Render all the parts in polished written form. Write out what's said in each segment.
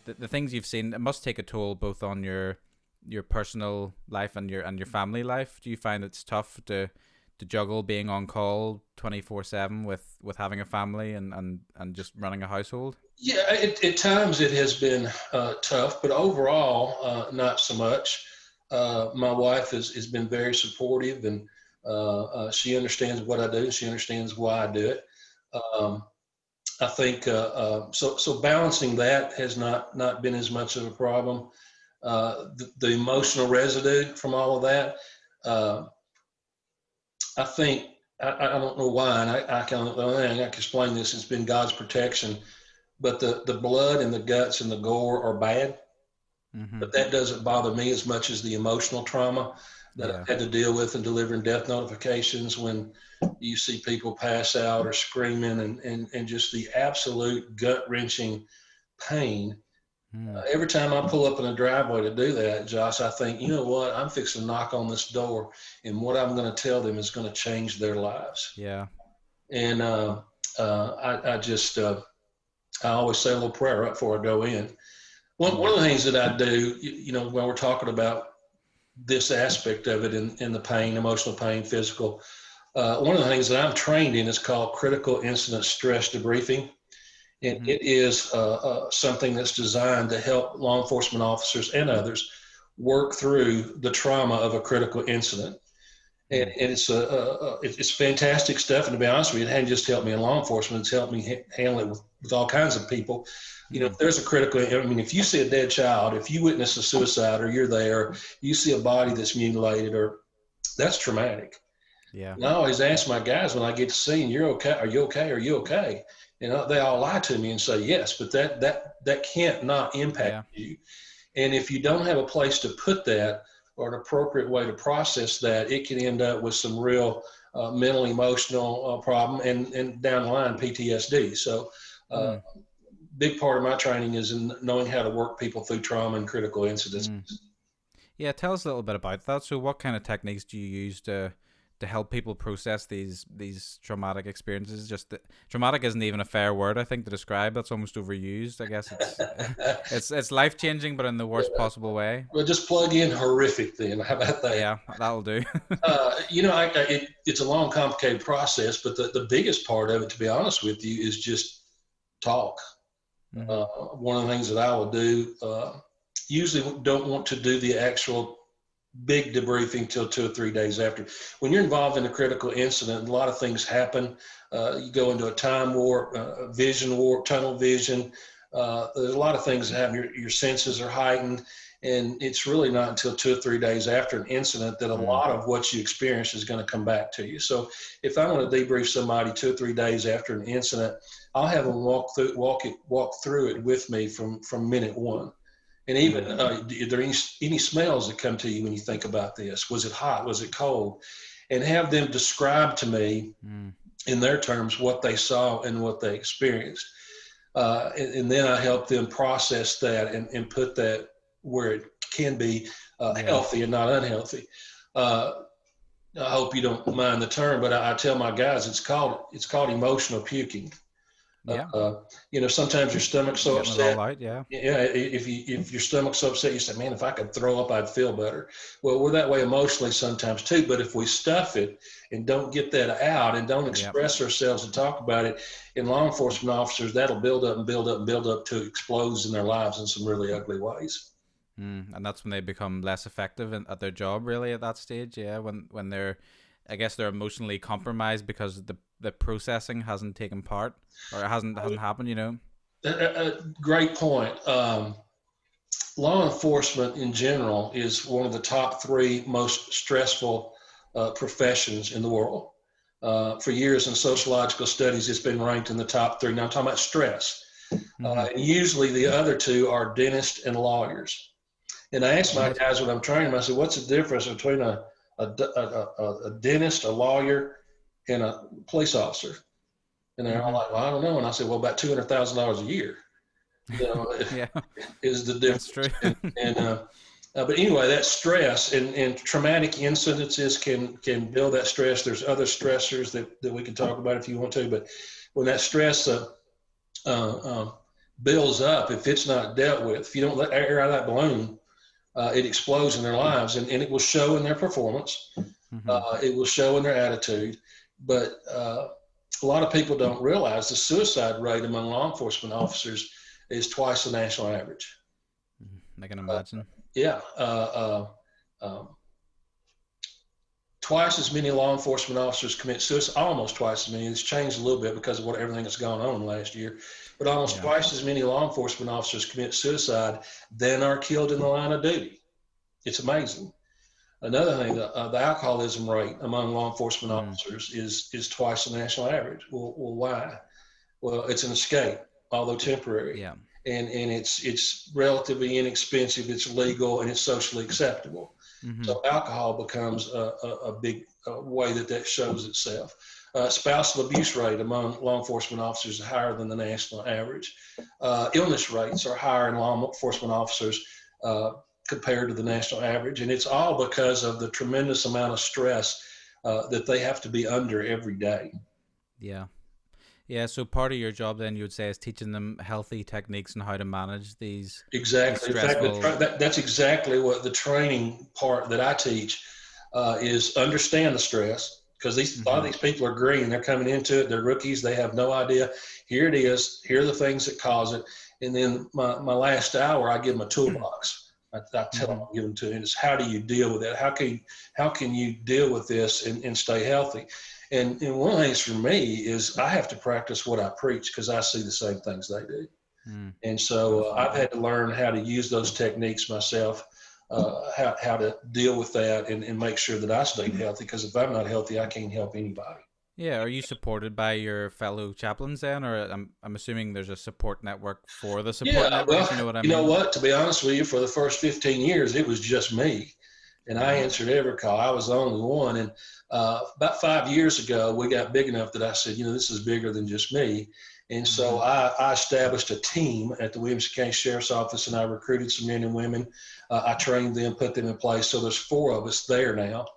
The things you've seen, it must take a toll both on your personal life and your family life. Do you find it's tough to juggle being on call 24/7 with having a family and just running a household? Yeah, at times it has been tough, but overall, not so much. My wife has been very supportive, and she understands what I do. She understands why I do it. I think so balancing that has not been as much of a problem. The emotional residue from all of that, I think I don't know why, and I can explain this. It's been God's protection, but the blood and the guts and the gore are bad. Mm-hmm. But that doesn't bother me as much as the emotional trauma that I've had to deal with in delivering death notifications, when you see people pass out or screaming and just the absolute gut-wrenching pain. Every time I pull up in a driveway to do that, Josh, I think, you know what? I'm fixing to knock on this door, and what I'm going to tell them is going to change their lives. Yeah. And I always say a little prayer right before I go in. One of the things that I do, when we're talking about this aspect of it in the pain, emotional pain, physical, one of the things that I'm trained in is called critical incident stress debriefing. And it is something that's designed to help law enforcement officers and others work through the trauma of a critical incident. And it's fantastic stuff. And to be honest with you, it hadn't just helped me in law enforcement, it's helped me handle it with all kinds of people. If there's a critical, if you see a dead child, if you witness a suicide, or you're there, you see a body that's mutilated, or that's traumatic. Yeah. And I always ask my guys when I get to scene, "You're okay? Are you okay? Are you okay?" And they all lie to me and say yes, but that can't not impact you. And if you don't have a place to put that, or an appropriate way to process that, it can end up with some real mental, emotional problem, and down the line PTSD. So big part of my training is in knowing how to work people through trauma and critical incidents. Yeah, tell us a little bit about that. So what kind of techniques do you use to help people process these traumatic experiences? Just traumatic isn't even a fair word, I think, to describe. That's almost overused. I guess it's life changing, but in the worst possible way. Well, just plug in horrific then. How about that? Yeah, that'll do. It's a long, complicated process, but the biggest part of it, to be honest with you, is just talk. One of the things that I will do, usually don't want to do the actual big debriefing till 2 or 3 days after. When you're involved in a critical incident, a lot of things happen. You go into a time warp, vision warp, tunnel vision. There's a lot of things that happen. Your senses are heightened, and it's really not until 2 or 3 days after an incident that a lot of what you experience is going to come back to you. So if I want to debrief somebody 2 or 3 days after an incident, I'll have them walk through it with me from minute one. And even, are there any smells that come to you when you think about this? Was it hot? Was it cold? And have them describe to me in their terms what they saw and what they experienced. And then I help them process that and put that where it can be healthy and not unhealthy. I hope you don't mind the term, but I tell my guys it's called emotional puking. Sometimes your stomach's so upset. If your stomach's so upset, you say, "Man, if I could throw up, I'd feel better." Well, we're that way emotionally sometimes too. But if we stuff it and don't get that out and don't express ourselves and talk about it, in law enforcement officers, that'll build up and build up and build up to explodes in their lives in some really ugly ways. And that's when they become less effective at their job, really, at that stage. Yeah, when they're, I guess, they're emotionally compromised because the processing hasn't taken part, or it hasn't happened. Great point. Law enforcement in general is one of the top 3 most stressful professions in the world. For years in sociological studies, it's been ranked in the top 3. Now I'm talking about stress. And usually the other 2 are dentists and lawyers. And I asked my guys when I'm training them, I said, "What's the difference between a dentist, a lawyer, and a police officer?" And they're all like, "Well, I don't know." And I said, "Well, about $200,000 a year, is the difference." That's true. But anyway, that stress and traumatic incidences can build that stress. There's other stressors that we can talk about if you want to, but when that stress builds up, if it's not dealt with, if you don't let air out of that balloon, it explodes in their lives, and it will show in their performance. It will show in their attitude. But a lot of people don't realize the suicide rate among law enforcement officers is twice the national average. I can imagine. Twice as many law enforcement officers commit suicide, almost twice as many. It's changed a little bit because of everything that's gone on last year, but almost twice as many law enforcement officers commit suicide than are killed in the line of duty. It's amazing. Another thing, the alcoholism rate among law enforcement officers is twice the national average. Well, why? Well, it's an escape, although temporary. Yeah. And it's relatively inexpensive, it's legal, and it's socially acceptable. So alcohol becomes a big way that shows itself. Spousal abuse rate among law enforcement officers is higher than the national average. Illness rates are higher in law enforcement officers compared to the national average. And it's all because of the tremendous amount of stress that they have to be under every day. Yeah. Yeah, so part of your job then, you would say, is teaching them healthy techniques and how to manage these. Exactly. These In fact, that's exactly what the training part that I teach is understand the stress, because a lot of these people are green. They're coming into it. They're rookies. They have no idea. Here it is. Here are the things that cause it. And then my last hour, I give them a toolbox. I tell them, give them to them. It's how do you deal with that? How can you deal with this and stay healthy? And one of the things for me is I have to practice what I preach, because I see the same things they do. And so I've had to learn how to use those techniques myself, how to deal with that and make sure that I stay healthy, because if I'm not healthy, I can't help anybody. Yeah. Are you supported by your fellow chaplains then, or I'm assuming there's a support network for the support network? Well, you know what I mean? You know what? To be honest with you, for the first 15 years, it was just me. And I answered every call. I was the only one. And about 5 years ago, we got big enough that I said, this is bigger than just me. And so I established a team at the Williamson County Sheriff's Office, and I recruited some men and women. I trained them, put them in place. So there's 4 of us there now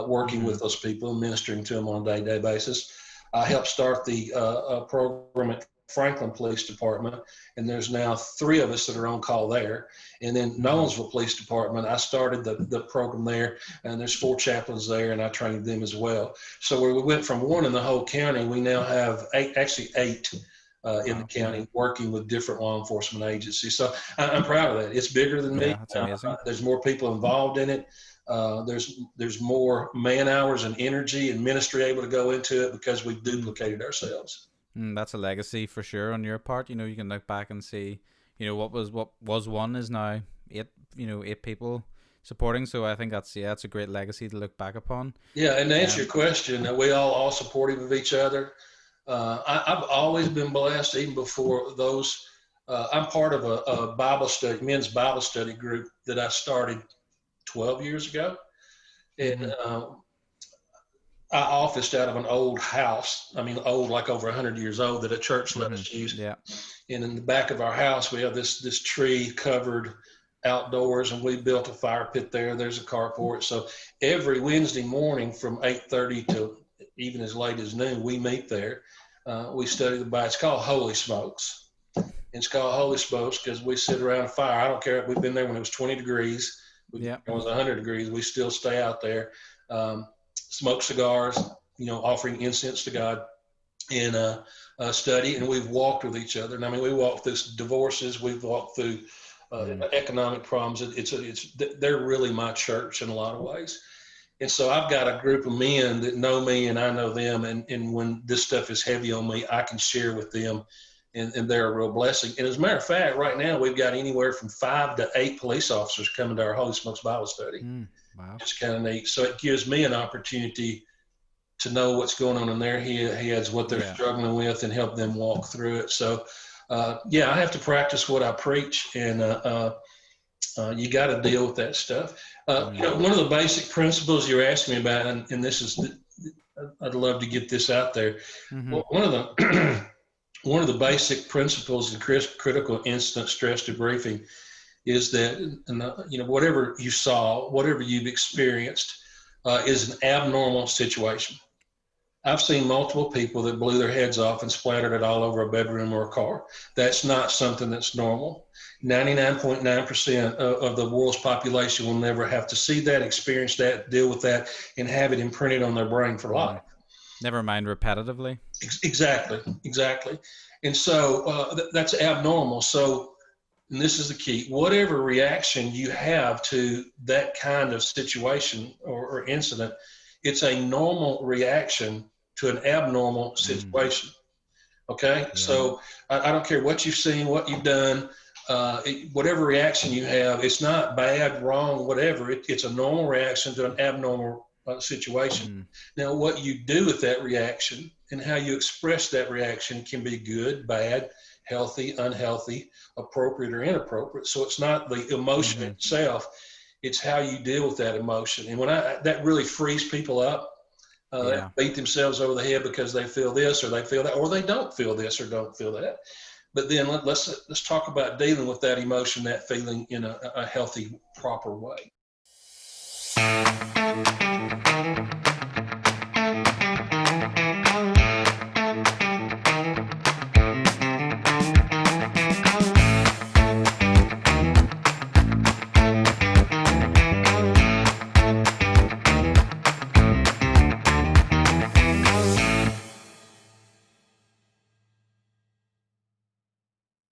working with those people and ministering to them on a day-to-day basis. I helped start the program at Franklin Police Department, and there's now 3 of us that are on call there. And then Nolensville Police Department, I started the program there, and there's 4 chaplains there, and I trained them as well. So where we went from 1 in the whole county, we now have 8 in the county working with different law enforcement agencies. So I'm proud of that. It's bigger than me. That's amazing. There's more people involved in it. There's more man hours and energy and ministry able to go into it because we've duplicated ourselves. That's a legacy for sure on your part. You can look back and see, what was 1 is now 8, 8 people supporting. So I think that's a great legacy to look back upon. Yeah. And to answer your question, we all supportive of each other. I've always been blessed, even before those. I'm part of a Bible study, men's Bible study group that I started 12 years ago. And I officed out of an old house. Old, like over 100 years old, that a church let us use. Yeah. And in the back of our house, we have this tree covered outdoors, and we built a fire pit there. There's a carport. So every Wednesday morning from 8:30 to even as late as noon, we meet there. We study the Bible. It's called Holy Smokes. It's called Holy Smokes because we sit around a fire. I don't care. We've been there when it was 20 degrees. It was 100 degrees. We still stay out there. Smoke cigars, offering incense to God, and study. And we've walked with each other. And we walked through divorces. We've walked through economic problems. They're really my church in a lot of ways. And so I've got a group of men that know me and I know them. And when this stuff is heavy on me, I can share with them, and they're a real blessing. And as a matter of fact, right now we've got anywhere from 5 to 8 police officers coming to our Holy Smokes Bible study. Wow. It's kind of neat. So it gives me an opportunity to know what's going on in their heads, what they're struggling with, and help them walk through it. So, I have to practice what I preach, and you got to deal with that stuff. One of the basic principles you're asking me about, and this is, I'd love to get this out there. One of the basic principles in critical incident stress debriefing is that, whatever you saw, whatever you've experienced, is an abnormal situation. I've seen multiple people that blew their heads off and splattered it all over a bedroom or a car. That's not something that's normal. 99.9% of the world's population will never have to see that, experience that, deal with that, and have it imprinted on their brain for life. Never mind repetitively. Exactly. And so that's abnormal. So, and this is the key, whatever reaction you have to that kind of situation or incident, it's a normal reaction to an abnormal situation. Okay. Yeah. So I don't care what you've seen, what you've done, whatever reaction you have, it's not bad, wrong, whatever. It's a normal reaction to an abnormal situation. Now, what you do with that reaction and how you express that reaction can be good, bad, healthy, unhealthy, appropriate, or inappropriate. So it's not the emotion itself, it's how you deal with that emotion. And when that really frees people up, they beat themselves over the head because they feel this or they feel that, or they don't feel this or don't feel that. But then let's talk about dealing with that emotion, that feeling in a healthy, proper way.